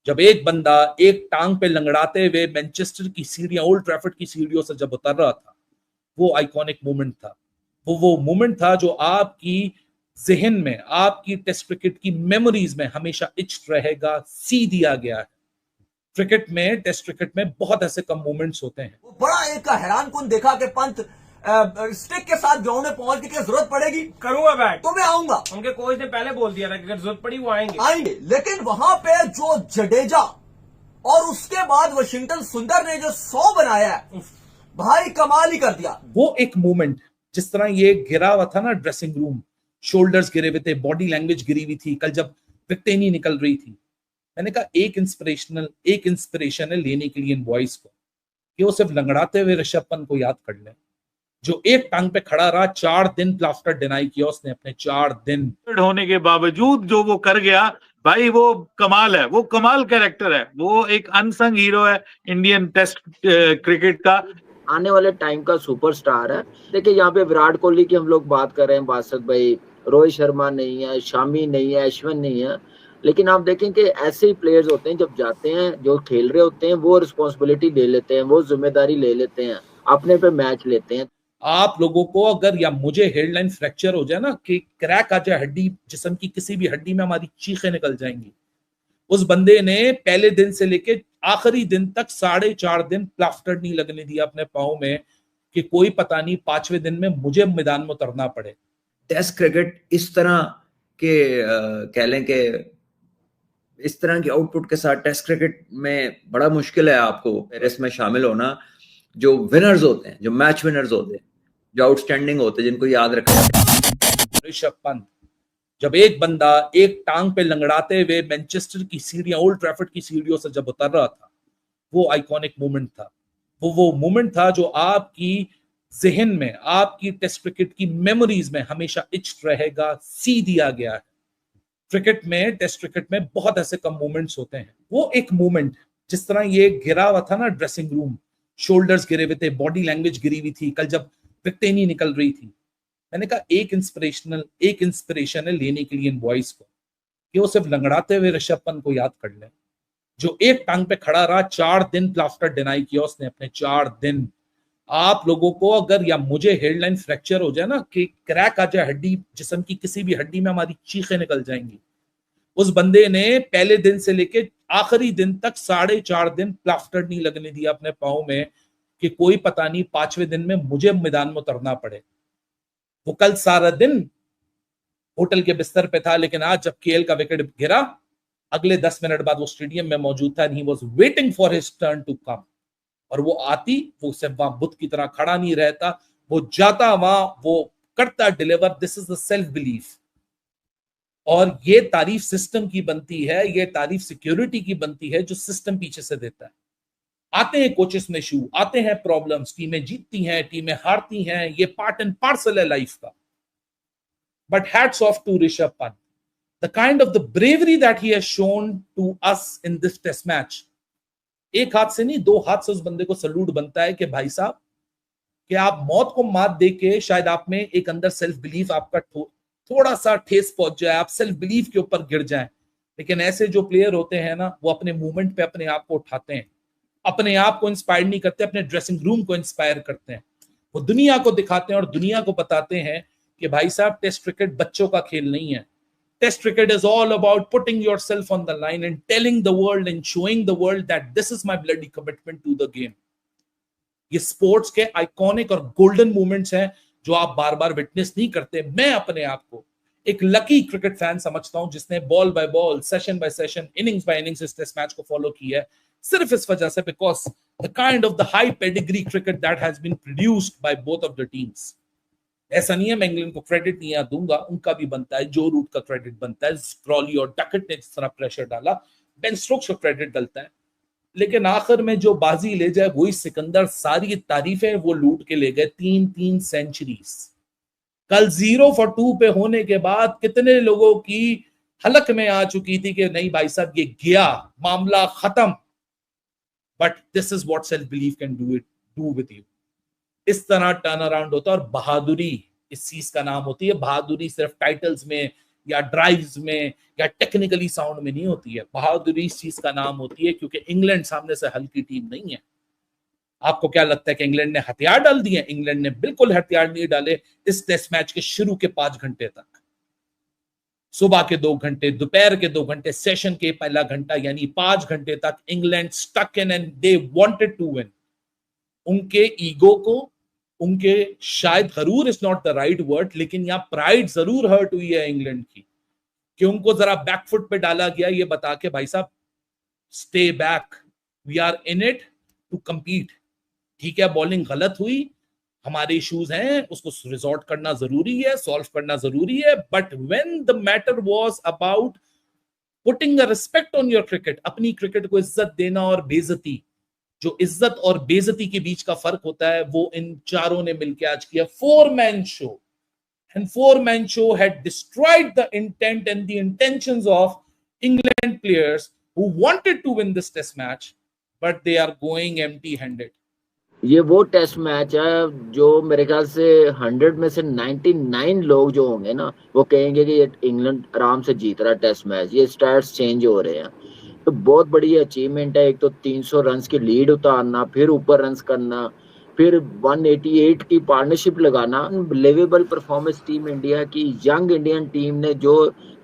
जब एक बंदा एक टांग पे लंगड़ाते हुए मैनचेस्टर की सीढ़ियां, ओल्ड ट्रैफर्ड की सीढ़ियों से जब उतर रहा था, वो आइकॉनिक मोमेंट था। वो मोमेंट था जो आपकी जहन में, आपकी टेस्ट क्रिकेट की मेमोरीज में हमेशा इच्ड रहेगा, सी दिया गया है। क्रिकेट में, टेस्ट क्रिकेट में बहुत ऐसे कम मोमेंट्स होते हैं। बड़ा एक हैरान कुन देखा कि पंत स्टिक के साथ ग्राउंड में पहुंच के क्या जरूरत पड़ेगी, करूंगा बैट, तो मैं आऊंगा। उनके कोच ने पहले बोल दिया था कि अगर जरूरत पड़ी वो आएंगे। लेकिन वहां पे जो जडेजा और उसके बाद वाशिंगटन सुंदर ने जो 100 बनाया है, भाई कमाल ही कर दिया। वो एक मोमेंट, जिस तरह ये गिरा हुआ था ना ड्रेसिंग रूम, शोल्डर्स गिरे हुए थे, बॉडी लैंग्वेज गिरी हुई थी, कल जब विकेटें नहीं निकल रही थी, मैंने कहा एक इंस्पिरेशन है लेने के लिए इन बॉयज को, कि वो सिर्फ लंगड़ाते हुए ऋषभ पंत को याद कर लें, जो एक टांग पे खड़ा रहा, 4 दिन प्लास्टर डिनाई किया उसने अपने, 4 दिन होने के बावजूद जो वो कर गया भाई, वो कमाल है, वो कमाल कैरेक्टर है, वो एक अनसंग हीरो है इंडियन टेस्ट क्रिकेट का, आने वाले टाइम का सुपरस्टार है। देखिए यहाँ पे विराट कोहली की हम लोग बात कर रहे हैं, बादशाह भाई, रोहित शर्मा नहीं है, शामी नहीं है, अश्विन नहीं है, लेकिन आप देखें कि ऐसे ही प्लेयर्स होते हैं जब जाते हैं, जो खेल रहे होते हैं वो रिस्पॉन्सिबिलिटी ले लेते हैं, वो जिम्मेदारी ले लेते हैं, अपने पे मैच लेते हैं। आप लोगों को अगर या मुझे हेडलाइन फ्रैक्चर हो जाए ना, कि क्रैक आ जाए हड्डी, जिस्म की किसी भी हड्डी में, हमारी चीखें निकल जाएंगी। उस बंदे ने पहले दिन से लेके आखिरी दिन तक 4.5 दिन प्लास्टर नहीं लगने दिया अपने पाँव में, कि कोई पता नहीं 5वें दिन में मुझे मैदान में उतरना पड़े। टेस्ट क्रिकेट इस तरह के कह लें कि इस तरह की आउटपुट के साथ टेस्ट क्रिकेट में बड़ा मुश्किल है आपको पेरिस में शामिल होना। जो विनर्स होते हैं, जो मैच विनर्स होते हैं, जो आउटस्टैंडिंग होते हैं, जिनको याद रखना। ऋषभ पंत, जब एक बंदा एक टांग पे लंगड़ाते हुए मैनचेस्टर की सीढ़ियां, ओल्ड ट्रैफर्ड की सीढ़ियों से जब उतर रहा था, वो आइकॉनिक मोमेंट था। वो मोमेंट था जो आपकी जहन में, आपकी टेस्ट क्रिकेट की मेमोरीज में हमेशा इच्ड रहेगा, सी दिया गया है। क्रिकेट में, टेस्ट क्रिकेट में बहुत ऐसे कम मोमेंट्स होते हैं। वो एक मोमेंट, जिस तरह ये गिरा हुआ था ना ड्रेसिंग रूम, शोल्डर्स गिरे हुए थे, बॉडी लैंग्वेज गिरी हुई थी, कल जब विकेटें नहीं निकल रही थी, मैंने कहा एक इंस्पिरेशन है लेने के लिए इन बॉयज को, कि वो सिर्फ लंगड़ाते हुए ऋषभ पंत को याद कर लें, जो एक टांग पे खड़ा रहा, 4 दिन प्लास्टर डिनाई किया उसने अपने, 4 दिन। आप लोगों को अगर या मुझे हेडलाइन फ्रैक्चर हो जाए ना, कि क्रैक आ जाए हड्डी, जिस्म की किसी भी हड्डी में, हमारी चीखें निकल जाएंगी। उस बंदे ने पहले दिन से लेके आखिरी दिन तक 4.5 दिन प्लास्टर नहीं लगने दिया अपने पाँव में, कि कोई पता नहीं 5वें दिन में मुझे मैदान में उतरना पड़े। वो कल सारा दिन होटल के बिस्तर पे था, लेकिन आज जब केएल का विकेट गिरा, अगले 10 मिनट बाद वो स्टेडियम में मौजूद था, he was waiting for his turn to come. और वो आती, वो सिर्फ वहां बुत की तरह खड़ा नहीं रहता, वो जाता वहां, वो करता deliver. This is the self belief. और ये तारीफ सिस्टम की बनती है, ये तारीफ सिक्योरिटी की बनती है, जो सिस्टम पीछे से देता है। आते हैं कोचेस में इशू, आते हैं प्रॉब्लम्स, टीमें जीतती हैं, टीमें हारती हैं, ये पार्ट एंड पार्सल है लाइफ का। But hats off to Rishabh Pant, the kind of the bravery that he has shown to us in this test match. एक हाथ से नहीं, 2 हाथ से उस बंदे को सल्यूट बनता है, कि भाई साहब, कि आप मौत को मात देके शायद आप में एक अंदर सेल्फ बिलीफ आपका थोड़ा सा ठेस पहुंच जाए, आप सेल्फ बिलीफ के ऊपर गिर जाएं। लेकिन ऐसे जो प्लेयर होते हैं ना, वो अपने मूवमेंट पे अपने आप को उठाते हैं, अपने आप को इंस्पायर नहीं करते, अपने ड्रेसिंग रूम को इंस्पायर करते हैं। वो दुनिया को दिखाते हैं और दुनिया को बताते हैं कि भाई साहब, टेस्ट क्रिकेट बच्चों का खेल नहीं है। Test cricket is all about putting yourself on the line and telling the world and showing the world that this is my bloody commitment to the game. ये स्पोर्ट्स के आइकॉनिक और golden moments हैं जो आप बार बार witness नहीं करते। मैं अपने आप को एक लकी क्रिकेट फैन समझता हूं, जिसने ball by ball, session by session, innings by innings इस टेस्ट मैच को फॉलो किया है, सिर्फ इस वजह से, because the kind of the high pedigree cricket that has been produced by both of the teams. ऐसा नहीं है मैं इंग्लैंड को क्रेडिट नहीं दूंगा, उनका भी बनता है, जो रूट का क्रेडिट बनता है, क्रॉली और डकट ने जिस तरह प्रेशर डाला, बेन स्टोक्स का क्रेडिट डलता है। लेकिन आखिर में जो बाजी ले जाए वही सिकंदर। सारी तारीफें वो लूट के ले गए, 3 सेंचुरीज। कल 0 for 2 पे होने के बाद कितने लोगों की हलक में आ चुकी थी कि नहीं भाई साहब, ये गया, मामला खत्म। But this is what self belief can do with you. इस तरह टर्न अराउंड होता है। और बहादुरी इस चीज का नाम होती है। बहादुरी सिर्फ टाइटल्स में या ड्राइव्स में या टेक्निकली साउंड में नहीं होती है। बहादुरी इस चीज का नाम होती है क्योंकि इंग्लैंड सामने से हल्की टीम नहीं है। आपको क्या लगता है कि इंग्लैंड ने हथियार डाल दिए? इंग्लैंड ने बिल्कुल हथियार नहीं डाले इस टेस्ट मैच के शुरू के 5 घंटे तक। सुबह के 2 घंटे, दोपहर के 2 घंटे, सेशन के पहला घंटा, यानी 5 घंटे तक England stuck in and they wanted to win. उनके ईगो को, उनके शायद गरूर is not the right word, लेकिन यहां प्राइड जरूर हर्ट हुई है इंग्लैंड की कि उनको जरा बैकफुट पे डाला गया ये बता के भाई साहब stay back, we are in it to compete। ठीक है, बॉलिंग गलत हुई, हमारे इश्यूज हैं, उसको रिजॉर्ट करना जरूरी है, सॉल्व करना जरूरी है, but when the matter was about putting a respect on your cricket, अपनी क्रिकेट को इज्जत देना और बेइज्जती, जो इज्जत और बेइज्जती के बीच का फर्क होता है, वो इन चारों ने मिलकर आज किया 4-man show. And 4-man show had destroyed the intent and the intentions of England players who wanted to win this test match, but they are going empty-handed. ये वो टेस्ट मैच है जो मेरे ख्याल से 100 में से 99 लोग जो होंगे ना, वो कहेंगे कि ये इंग्लैंड आराम से जीत रहा है टेस्ट मैच, ये स्टैट्स चेंज हो रहे हैं। तो बहुत बड़ी अचीवमेंट है। एक तो 300 रन की लीड उतारना, फिर ऊपर रन करना, फिर 188 की पार्टनरशिप लगाना। अनबिलीवेबल परफॉर्मेंस टीम इंडिया की, यंग इंडियन टीम ने जो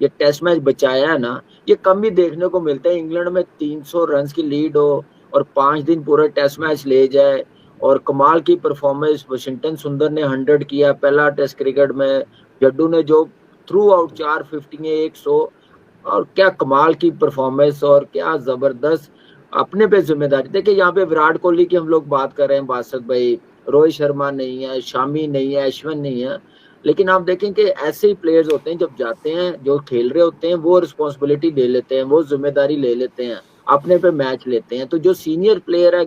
ये टेस्ट मैच बचाया है ना, ये कम ही देखने को मिलता है। इंग्लैंड में 300 रन की लीड हो और 5 दिन पूरा टेस्ट मैच ले जाए, और कमाल की परफॉर्मेंस वॉशिंगटन सुंदर ने 100 किया पहला टेस्ट क्रिकेट में, जड्डू ने जो थ्रू आउट 450 100, और क्या कमाल की परफॉर्मेंस और क्या जबरदस्त अपने पे जिम्मेदारी। देखिए यहाँ पे विराट कोहली की हम लोग बात कर रहे हैं बासत भाई, रोहित शर्मा नहीं है, शामी नहीं है, अश्विन नहीं है, लेकिन आप देखें कि ऐसे ही प्लेयर्स होते हैं जब जाते हैं, जो खेल रहे होते हैं, वो रिस्पॉन्सिबिलिटी ले लेते हैं, वो जिम्मेदारी ले लेते हैं, अपने पे मैच लेते हैं। तो जो सीनियर प्लेयर है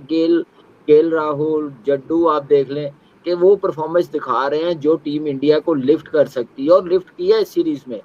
गेल राहुल, जड्डू, आप देख लें कि वो परफॉर्मेंस दिखा रहे हैं जो टीम इंडिया को लिफ्ट कर सकती है, और लिफ्ट किया इस सीरीज में।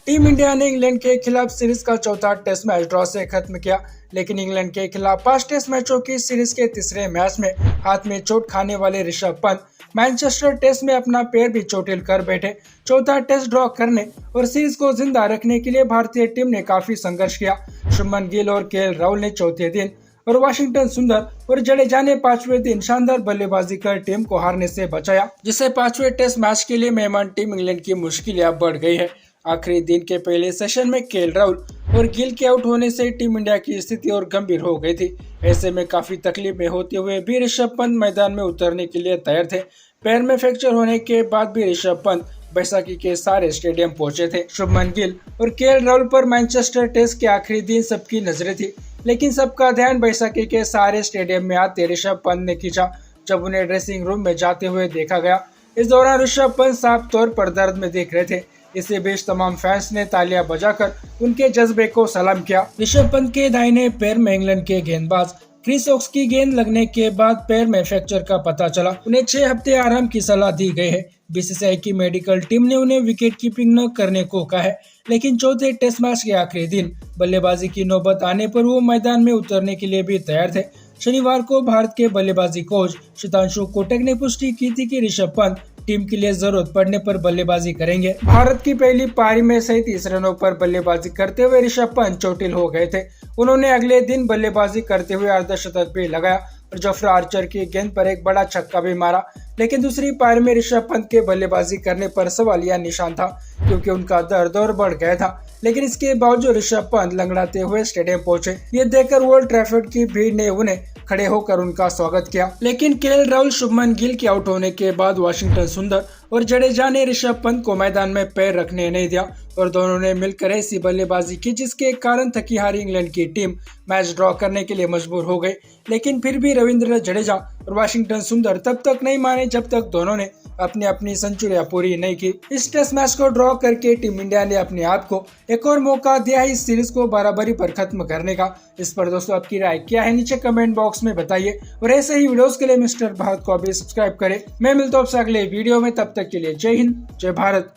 टीम इंडिया ने इंग्लैंड के खिलाफ सीरीज का चौथा टेस्ट मैच ड्रॉ से खत्म किया, लेकिन इंग्लैंड के खिलाफ 5 टेस्ट मैचों की सीरीज के तीसरे मैच में हाथ में चोट खाने वाले ऋषभ पंत मैनचेस्टर टेस्ट में अपना पैर भी चोटिल कर बैठे। चौथा टेस्ट ड्रॉ करने और सीरीज को जिंदा रखने के लिए भारतीय टीम ने काफी संघर्ष किया। शुभमन गिल और केएल राहुल ने चौथे दिन और वाशिंगटन सुंदर और जडेजा ने 5वें दिन शानदार बल्लेबाजी कर टीम को हारने से बचाया, जिससे 5वें टेस्ट मैच के लिए मेहमान टीम इंग्लैंड की मुश्किलें अब बढ़ गई है। आखिरी दिन के पहले सेशन में केएल राहुल और गिल के आउट होने से टीम इंडिया की स्थिति और गंभीर हो गई थी। ऐसे में काफी तकलीफ में होते हुए भी ऋषभ पंत मैदान में उतरने के लिए तैयार थे। पैर में फ्रैक्चर होने के बाद भी ऋषभ पंत बैसाखी के सारे स्टेडियम पहुंचे थे। शुभमन गिल और केएल राहुल पर मैनचेस्टर टेस्ट के आखिरी दिन सबकी नजरें थी, लेकिन सबका ध्यान बैसाखी के सारे स्टेडियम में आते ऋषभ पंत ने खींचा जब उन्हें ड्रेसिंग रूम में जाते हुए देखा गया। इस दौरान ऋषभ पंत साफ तौर पर दर्द में दिख रहे थे। इसी बीच तमाम फैंस ने तालियां बजाकर उनके जज्बे को सलाम किया। ऋषभ पंत के दाहिने पैर में इंग्लैंड के गेंदबाज क्रिस वोक्स की गेंद लगने के बाद पैर में फ्रैक्चर का पता चला। उन्हें 6 हफ्ते आराम की सलाह दी गई है। बीसीसीआई की मेडिकल टीम ने उन्हें विकेट कीपिंग न करने को कहा है, लेकिन चौथे टेस्ट मैच के आखिरी दिन बल्लेबाजी की नौबत आने पर वो मैदान में उतरने के लिए भी तैयार थे। शनिवार को भारत के बल्लेबाजी कोच शतांशु कोटक ने पुष्टि की थी कि ऋषभ पंत टीम के लिए जरूरत पड़ने पर बल्लेबाजी करेंगे। भारत की पहली पारी में 37 रनों पर बल्लेबाजी करते हुए ऋषभ पंत चोटिल हो गए थे। उन्होंने अगले दिन बल्लेबाजी करते हुए अर्धशतक भी लगाया और जोफ्रा आर्चर की गेंद पर एक बड़ा छक्का भी मारा, लेकिन दूसरी पारी में ऋषभ पंत के बल्लेबाजी करने पर सवालिया निशान था क्योंकि उनका दर्द और बढ़ गया था। लेकिन इसके बावजूद ऋषभ पंत लंगड़ाते हुए स्टेडियम पहुंचे। ये देखकर ओल्ड ट्रैफर्ड की भीड़ ने उन्हें खड़े होकर उनका स्वागत किया, लेकिन केएल राहुल, शुभमन गिल के आउट होने के बाद वाशिंगटन सुंदर और जडेजा ने ऋषभ पंत को मैदान में पैर रखने नहीं दिया और दोनों ने मिलकर ऐसी बल्लेबाजी की जिसके कारण थकी हारी इंग्लैंड की टीम मैच ड्रॉ करने के लिए मजबूर हो गई। लेकिन फिर भी रविंद्र जडेजा और वाशिंगटन सुंदर तब तक नहीं माने जब तक दोनों ने अपनी अपनी सेंचुरियां पूरी नहीं की। इस टेस्ट मैच को ड्रॉ करके टीम इंडिया ने अपने आप को एक और मौका दिया है इस सीरीज को बराबरी पर खत्म करने का। इस पर दोस्तों आपकी राय क्या है, नीचे कमेंट बॉक्स में बताइए और ऐसे ही वीडियोस के लिए मिस्टर भारत को अभी सब्सक्राइब करें। मैं मिलता हूं आपसे अगले वीडियो में, तब तक के लिए जय हिंद, जय भारत।